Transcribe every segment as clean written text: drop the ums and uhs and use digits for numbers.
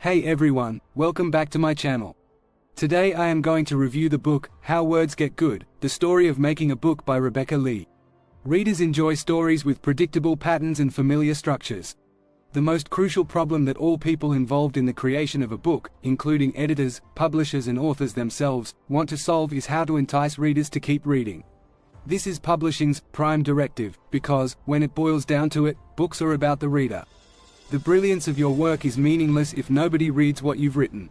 Hey everyone, welcome back to my channel. Today I am going to review the book, How Words Get Good, The Story of Making a Book by Rebecca Lee. Readers enjoy stories with predictable patterns and familiar structures. The most crucial problem that all people involved in the creation of a book, including editors, publishers and authors themselves, want to solve is how to entice readers to keep reading. This is publishing's prime directive, because, when it boils down to it, books are about the reader. The brilliance of your work is meaningless if nobody reads what you've written.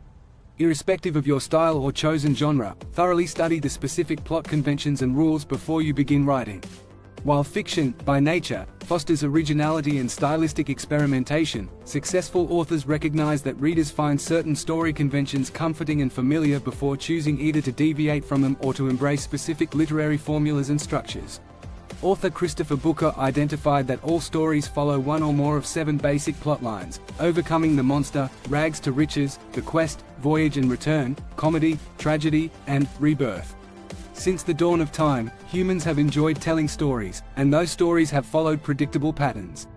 Irrespective of your style or chosen genre, thoroughly study the specific plot conventions and rules before you begin writing. While fiction, by nature, fosters originality and stylistic experimentation, successful authors recognize that readers find certain story conventions comforting and familiar before choosing either to deviate from them or to embrace specific literary formulas and structures. Author Christopher Booker identified that all stories follow one or more of 7 basic plotlines: overcoming the monster, rags to riches, the quest, voyage and return, comedy, tragedy, and rebirth. Since the dawn of time, humans have enjoyed telling stories, and those stories have followed predictable patterns.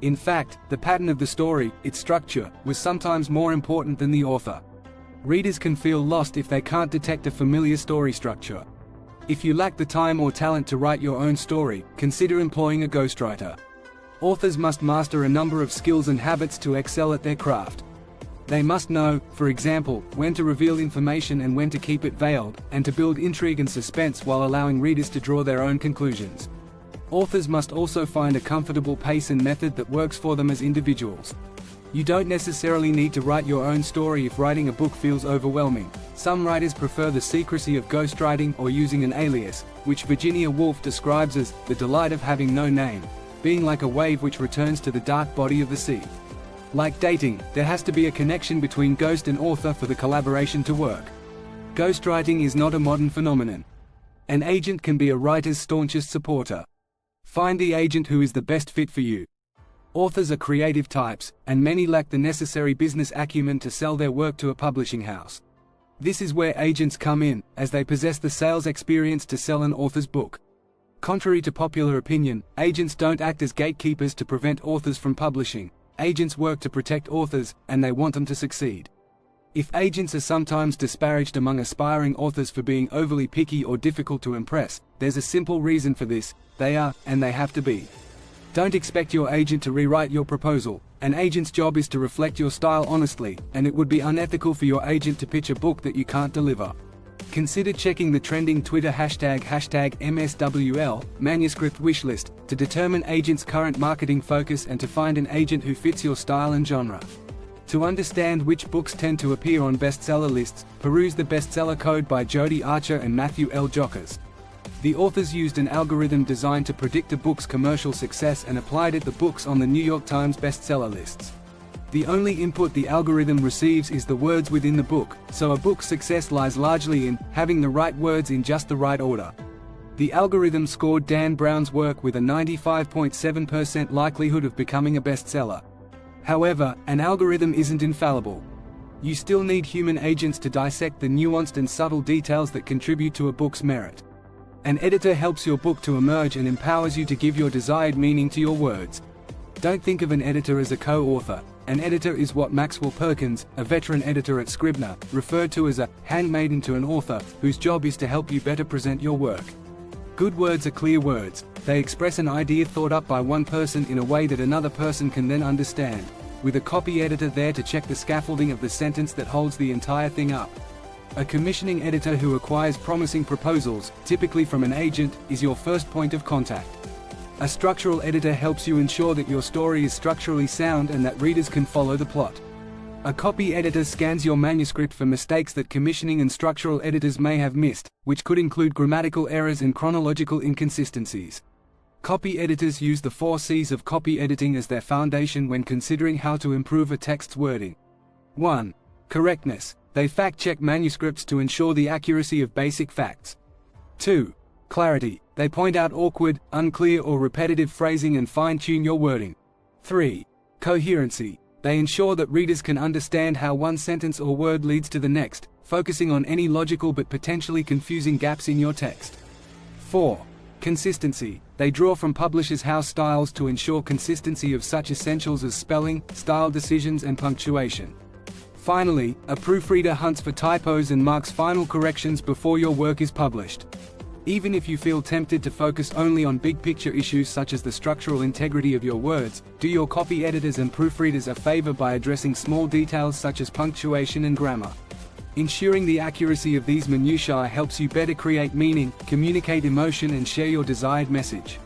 In fact, the pattern of the story, its structure, was sometimes more important than the author. Readers can feel lost if they can't detect a familiar story structure. If you lack the time or talent to write your own story, consider employing a ghostwriter. Authors must master a number of skills and habits to excel at their craft. They must know, for example, when to reveal information and when to keep it veiled, and to build intrigue and suspense while allowing readers to draw their own conclusions. Authors must also find a comfortable pace and method that works for them as individuals. You don't necessarily need to write your own story if writing a book feels overwhelming. Some writers prefer the secrecy of ghostwriting or using an alias, which Virginia Woolf describes as the delight of having no name, being like a wave which returns to the dark body of the sea. Like dating, there has to be a connection between ghost and author for the collaboration to work. Ghostwriting is not a modern phenomenon. An agent can be a writer's staunchest supporter. Find the agent who is the best fit for you. Authors are creative types, and many lack the necessary business acumen to sell their work to a publishing house. This is where agents come in, as they possess the sales experience to sell an author's book. Contrary to popular opinion, agents don't act as gatekeepers to prevent authors from publishing. Agents work to protect authors, and they want them to succeed. If agents are sometimes disparaged among aspiring authors for being overly picky or difficult to impress, there's a simple reason for this: they are, and they have to be. Don't expect your agent to rewrite your proposal. An agent's job is to reflect your style honestly, and it would be unethical for your agent to pitch a book that you can't deliver. Consider checking the trending Twitter hashtag #MSWL, manuscript wishlist, to determine agents' current marketing focus and to find an agent who fits your style and genre. To understand which books tend to appear on bestseller lists, peruse the Bestseller Code by Jodi Archer and Matthew L. Jockers. The authors used an algorithm designed to predict a book's commercial success and applied it to books on the New York Times bestseller lists. The only input the algorithm receives is the words within the book, so a book's success lies largely in having the right words in just the right order. The algorithm scored Dan Brown's work with a 95.7% likelihood of becoming a bestseller. However, an algorithm isn't infallible. You still need human agents to dissect the nuanced and subtle details that contribute to a book's merit. An editor helps your book to emerge and empowers you to give your desired meaning to your words. Don't think of an editor as a co-author. An editor is what Maxwell Perkins, a veteran editor at Scribner, referred to as a handmaiden to an author, whose job is to help you better present your work. Good words are clear words. They express an idea thought up by one person in a way that another person can then understand, with a copy editor there to check the scaffolding of the sentence that holds the entire thing up. A commissioning editor who acquires promising proposals, typically from an agent, is your first point of contact. A structural editor helps you ensure that your story is structurally sound and that readers can follow the plot. A copy editor scans your manuscript for mistakes that commissioning and structural editors may have missed, which could include grammatical errors and chronological inconsistencies. Copy editors use the 4 C's of copy editing as their foundation when considering how to improve a text's wording. 1. Correctness. They fact-check manuscripts to ensure the accuracy of basic facts. 2. Clarity. They point out awkward, unclear or repetitive phrasing and fine-tune your wording. 3. Coherency. They ensure that readers can understand how one sentence or word leads to the next, focusing on any logical but potentially confusing gaps in your text. 4. Consistency. They draw from publishers' house styles to ensure consistency of such essentials as spelling, style decisions and punctuation. Finally, a proofreader hunts for typos and marks final corrections before your work is published. Even if you feel tempted to focus only on big-picture issues such as the structural integrity of your words, do your copy editors and proofreaders a favor by addressing small details such as punctuation and grammar. Ensuring the accuracy of these minutiae helps you better create meaning, communicate emotion, and share your desired message.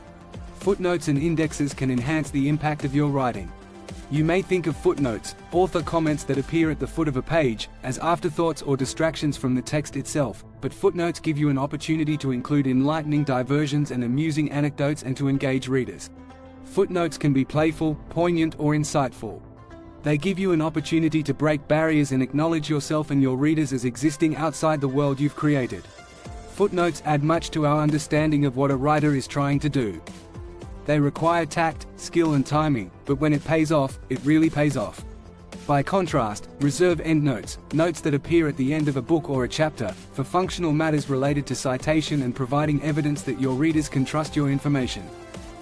Footnotes and indexes can enhance the impact of your writing. You may think of footnotes, author comments that appear at the foot of a page, as afterthoughts or distractions from the text itself, but footnotes give you an opportunity to include enlightening diversions and amusing anecdotes and to engage readers. Footnotes can be playful, poignant, or insightful. They give you an opportunity to break barriers and acknowledge yourself and your readers as existing outside the world you've created. Footnotes add much to our understanding of what a writer is trying to do. They require tact, skill, and timing, but when it pays off, it really pays off. By contrast, reserve endnotes, notes that appear at the end of a book or a chapter, for functional matters related to citation and providing evidence that your readers can trust your information.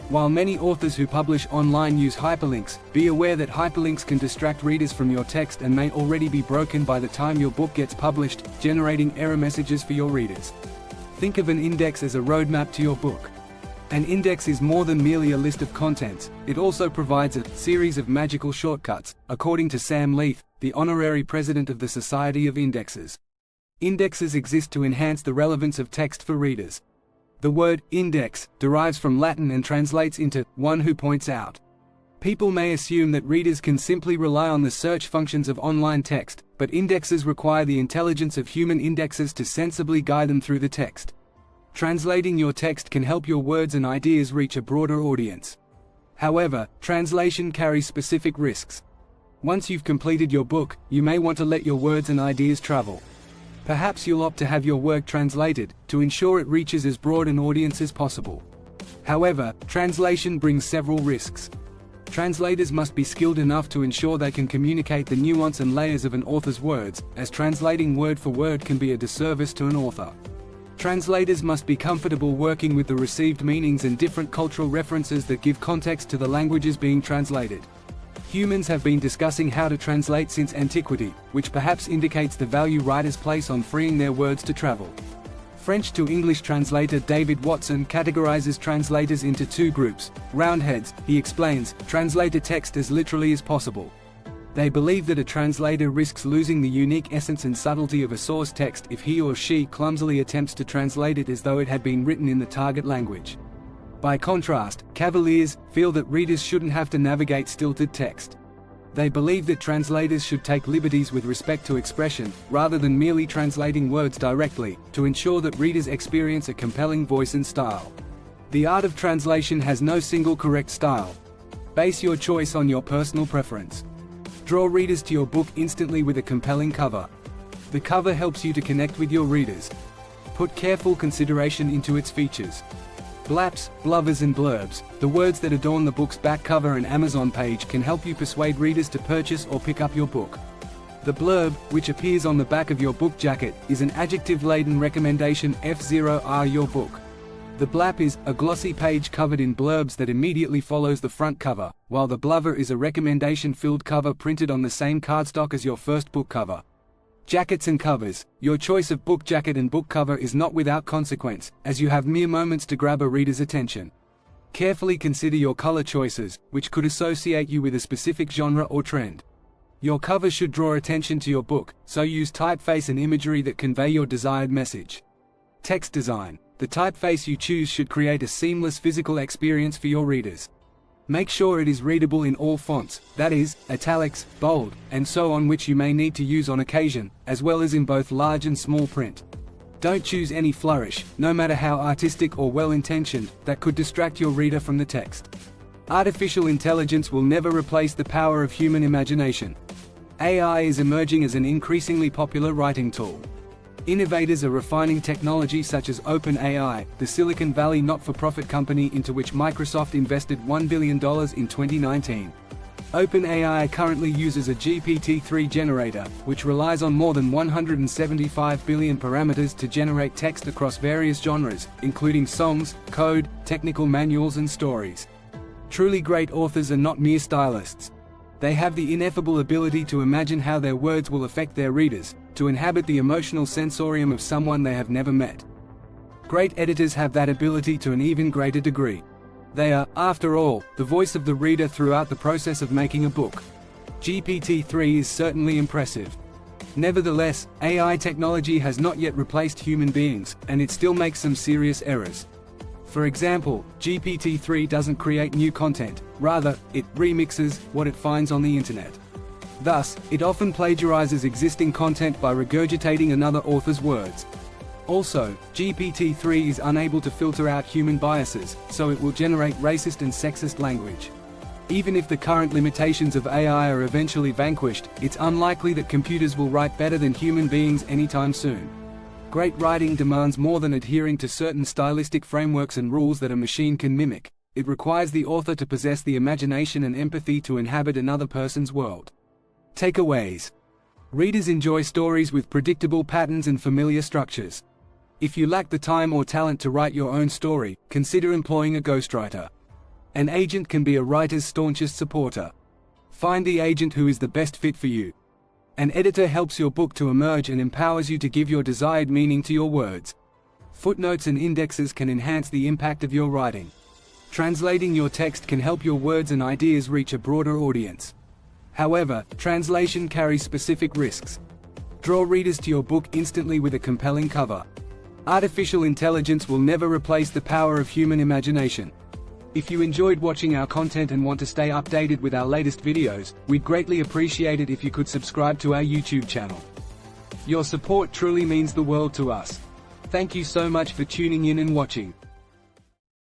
While many authors who publish online use hyperlinks, be aware that hyperlinks can distract readers from your text and may already be broken by the time your book gets published, generating error messages for your readers. Think of an index as a roadmap to your book. An index is more than merely a list of contents, it also provides a series of magical shortcuts, according to Sam Leith, the honorary president of the Society of Indexers. Indexes exist to enhance the relevance of text for readers. The word index derives from Latin and translates into one who points out. People may assume that readers can simply rely on the search functions of online text, but indexes require the intelligence of human indexers to sensibly guide them through the text. Translating your text can help your words and ideas reach a broader audience. However, translation carries specific risks. Once you've completed your book, you may want to let your words and ideas travel. Perhaps you'll opt to have your work translated, to ensure it reaches as broad an audience as possible. However, translation brings several risks. Translators must be skilled enough to ensure they can communicate the nuance and layers of an author's words, as translating word for word can be a disservice to an author. Translators must be comfortable working with the received meanings and different cultural references that give context to the languages being translated. Humans have been discussing how to translate since antiquity, which perhaps indicates the value writers place on freeing their words to travel. French to English translator David Watson categorizes translators into two groups. Roundheads, he explains, translate a text as literally as possible. They believe that a translator risks losing the unique essence and subtlety of a source text if he or she clumsily attempts to translate it as though it had been written in the target language. By contrast, cavaliers feel that readers shouldn't have to navigate stilted text. They believe that translators should take liberties with respect to expression, rather than merely translating words directly, to ensure that readers experience a compelling voice and style. The art of translation has no single correct style. Base your choice on your personal preference. Draw readers to your book instantly with a compelling cover. The cover helps you to connect with your readers. Put careful consideration into its features. Blaps, blubbers and blurbs, the words that adorn the book's back cover and Amazon page, can help you persuade readers to purchase or pick up your book. The blurb, which appears on the back of your book jacket, is an adjective-laden recommendation. F0R your book. The blap is a glossy page covered in blurbs that immediately follows the front cover, while the blubber is a recommendation-filled cover printed on the same cardstock as your first book cover. Jackets and covers. Your choice of book jacket and book cover is not without consequence, as you have mere moments to grab a reader's attention. Carefully consider your color choices, which could associate you with a specific genre or trend. Your cover should draw attention to your book, so use typeface and imagery that convey your desired message. Text design. The typeface you choose should create a seamless physical experience for your readers. Make sure it is readable in all fonts, that is, italics, bold, and so on, which you may need to use on occasion, as well as in both large and small print. Don't choose any flourish, no matter how artistic or well-intentioned, that could distract your reader from the text. Artificial intelligence will never replace the power of human imagination. AI is emerging as an increasingly popular writing tool. Innovators are refining technology such as OpenAI, the Silicon Valley not-for-profit company into which Microsoft invested $1 billion in 2019. OpenAI currently uses a GPT-3 generator, which relies on more than 175 billion parameters to generate text across various genres, including songs, code, technical manuals and stories. Truly great authors are not mere stylists. They have the ineffable ability to imagine how their words will affect their readers, to inhabit the emotional sensorium of someone they have never met. Great editors have that ability to an even greater degree. They are, after all, the voice of the reader throughout the process of making a book. GPT-3 is certainly impressive. Nevertheless, AI technology has not yet replaced human beings, and it still makes some serious errors. For example, GPT-3 doesn't create new content, rather, it remixes what it finds on the internet. Thus, it often plagiarizes existing content by regurgitating another author's words. Also, GPT-3 is unable to filter out human biases, so it will generate racist and sexist language. Even if the current limitations of AI are eventually vanquished, it's unlikely that computers will write better than human beings anytime soon. Great writing demands more than adhering to certain stylistic frameworks and rules that a machine can mimic. It requires the author to possess the imagination and empathy to inhabit another person's world. Takeaways. Readers enjoy stories with predictable patterns and familiar structures. If you lack the time or talent to write your own story, consider employing a ghostwriter. An agent can be a writer's staunchest supporter. Find the agent who is the best fit for you. An editor helps your book to emerge and empowers you to give your desired meaning to your words. Footnotes and indexes can enhance the impact of your writing. Translating your text can help your words and ideas reach a broader audience. However, translation carries specific risks. Draw readers to your book instantly with a compelling cover. Artificial intelligence will never replace the power of human imagination. If you enjoyed watching our content and want to stay updated with our latest videos, we'd greatly appreciate it if you could subscribe to our YouTube channel. Your support truly means the world to us. Thank you so much for tuning in and watching.